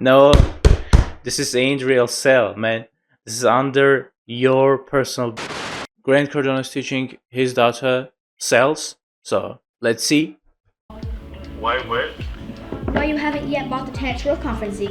No, this is ain't real sale, man. This is under your personal. Grant Cardone is teaching his daughter sales. So let's see. Why what? Why you haven't yet bought the Tenants Real Conference Z?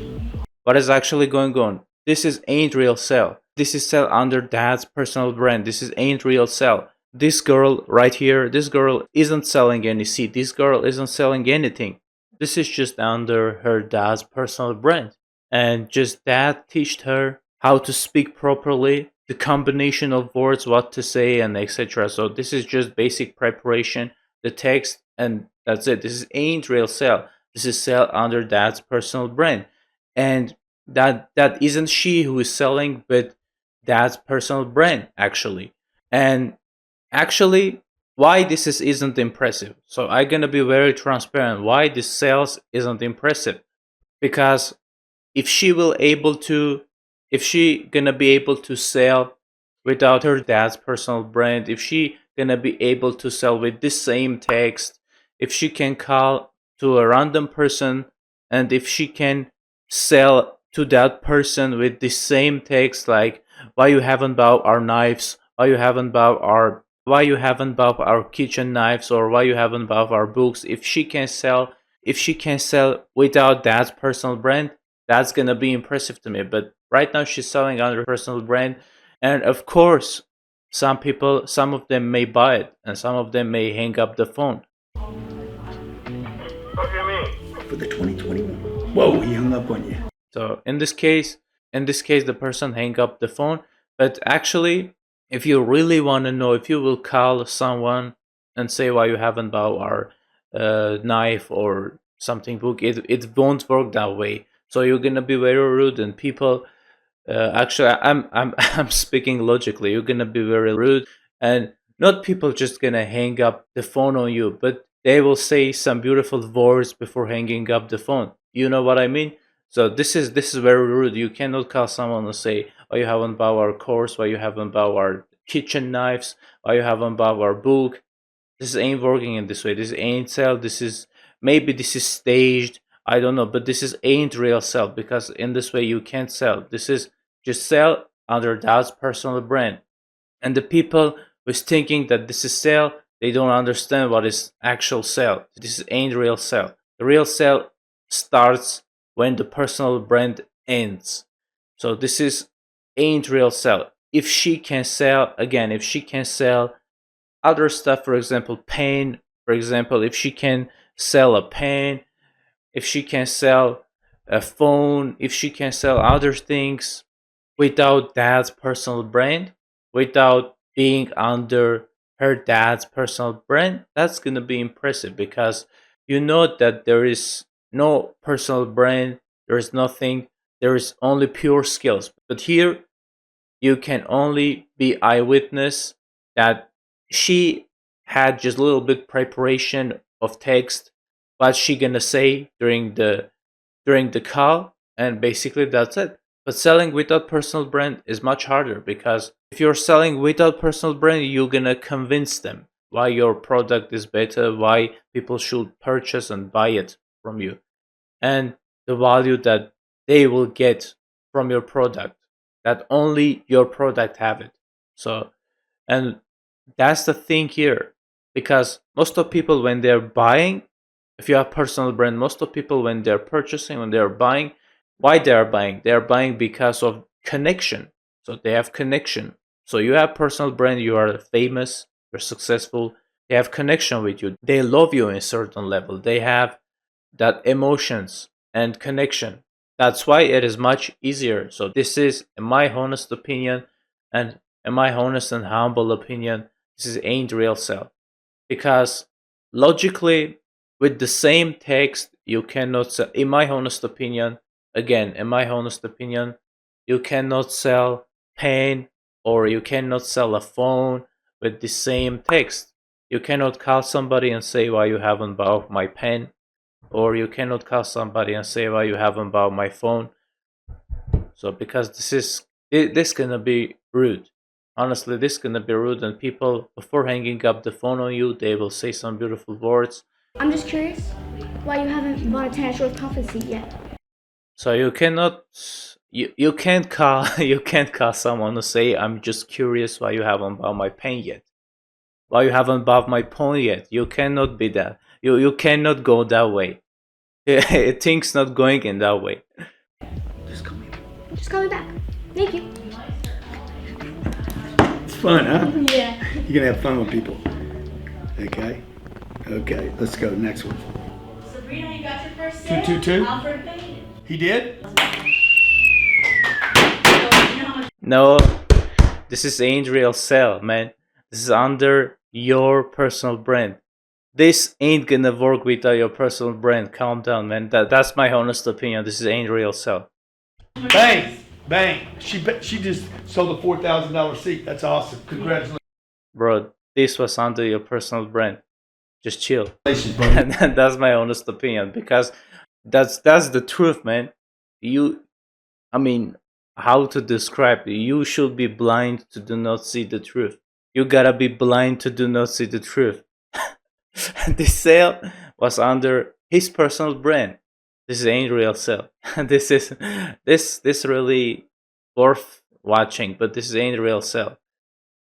What is actually going on? This is ain't real sale. This is sell under dad's personal brand. This is ain't real sell. This girl right here, this girl isn't selling any seed. This girl isn't selling anything. This is just under her dad's personal brand. And just dad teached her how to speak properly, the combination of words, what to say, and etc. So this is just basic preparation, the text, and that's it. This is ain't real sell. This is sell under dad's personal brand. And that isn't she who is selling, but dad's personal brand actually. And actually, why this isn't impressive? So I'm gonna be very transparent. Why this sales isn't impressive? Because if she will able to, if she gonna be able to sell without her dad's personal brand, if she gonna be able to sell with this same text, if she can call to a random person, and if she can sell to that person with the same text, like why you haven't bought our knives, why you haven't bought our kitchen knives, or why you haven't bought our books, if she can sell, without that personal brand, that's gonna be impressive to me. But right now she's selling under personal brand, and of course some people, some of them may buy it and some of them may hang up the phone. What do you mean? For the 2021. Whoa, he hung up on you. So in this case, the person hang up the phone. But actually, if you really want to know, if you will call someone and say why you haven't bought our knife or something book, it won't work that way. So you're gonna be very rude, and people. Actually, I'm speaking logically. You're gonna be very rude, and not people just gonna hang up the phone on you, but they will say some beautiful words before hanging up the phone. You know what I mean? So this is very rude. You cannot call someone and say, "Oh, you haven't bought our course. Why you haven't bought our kitchen knives? Why you haven't bought our book?" This ain't working in this way. This ain't sell. This is, maybe this is staged. I don't know, but this is ain't real sell, because in this way you can't sell. This is just sell under Dad's personal brand. And the people who's thinking that this is sell, they don't understand what is actual sell. This ain't real sell. The real sell starts when the personal brand ends. So this is ain't real sell. If she can sell, again, if she can sell other stuff, for example pen, for example, if she can sell a pen, if she can sell a phone, if she can sell other things without dad's personal brand, without being under her dad's personal brand, that's going to be impressive, because you know that there is no personal brand, there is nothing, there is only pure skills. But here you can only be eyewitness that she had just a little bit preparation of text, what she gonna say during the call, and basically that's it. But selling without personal brand is much harder, because if you're selling without personal brand, you're gonna convince them why your product is better, why people should purchase and buy it from you, and the value that they will get from your product, that only your product have it. So, and that's the thing here, because most of people when they're buying, if you have personal brand, most of people when they're purchasing, when they're buying, why they're buying because of connection. So they have connection. So you have personal brand, you are famous, you're successful, they have connection with you, they love you in a certain level, they have that emotions and connection. That's why it is much easier. So this is, in my honest opinion, and in my honest and humble opinion, this is ain't real sell. Because logically, with the same text, you cannot sell. In my honest opinion, again, in my honest opinion, you cannot sell pen, or you cannot sell a phone with the same text. You cannot call somebody and say why you haven't bought my pen, or you cannot call somebody and say why you haven't bought my phone. So because this gonna be rude. Honestly, this gonna be rude, and people before hanging up the phone on you, they will say some beautiful words. I'm just curious why you haven't bought a Tenants Real Conference Z yet. So you can't call you can't call someone to say I'm just curious why you haven't bought my pen yet. Why you haven't bought my phone yet? You cannot be that. You cannot go that way. Things not going in that way. Just call me. Just call me back. Thank you. It's fun, huh? Yeah. You're gonna have fun with people. Okay. Okay. Let's go. Next one. Sabrina, you got your first sale? 222? Alfred paid. He did? No, this is ain't real sale, man. This is under your personal brand. This ain't gonna work without your personal brand. Calm down, man. That's my honest opinion. This is ain't real sale. Bang! Bang! She just sold a $4,000 seat. That's awesome. Congratulations, Bro, this was under your personal brand. Just chill. buddy. And that's my honest opinion, because that's the truth, man. I mean, how to describe it? You should be blind to do not see the truth. You gotta be blind to do not see the truth. This sale was under his personal brand. This ain't real sale. This really worth watching, but this ain't real sale.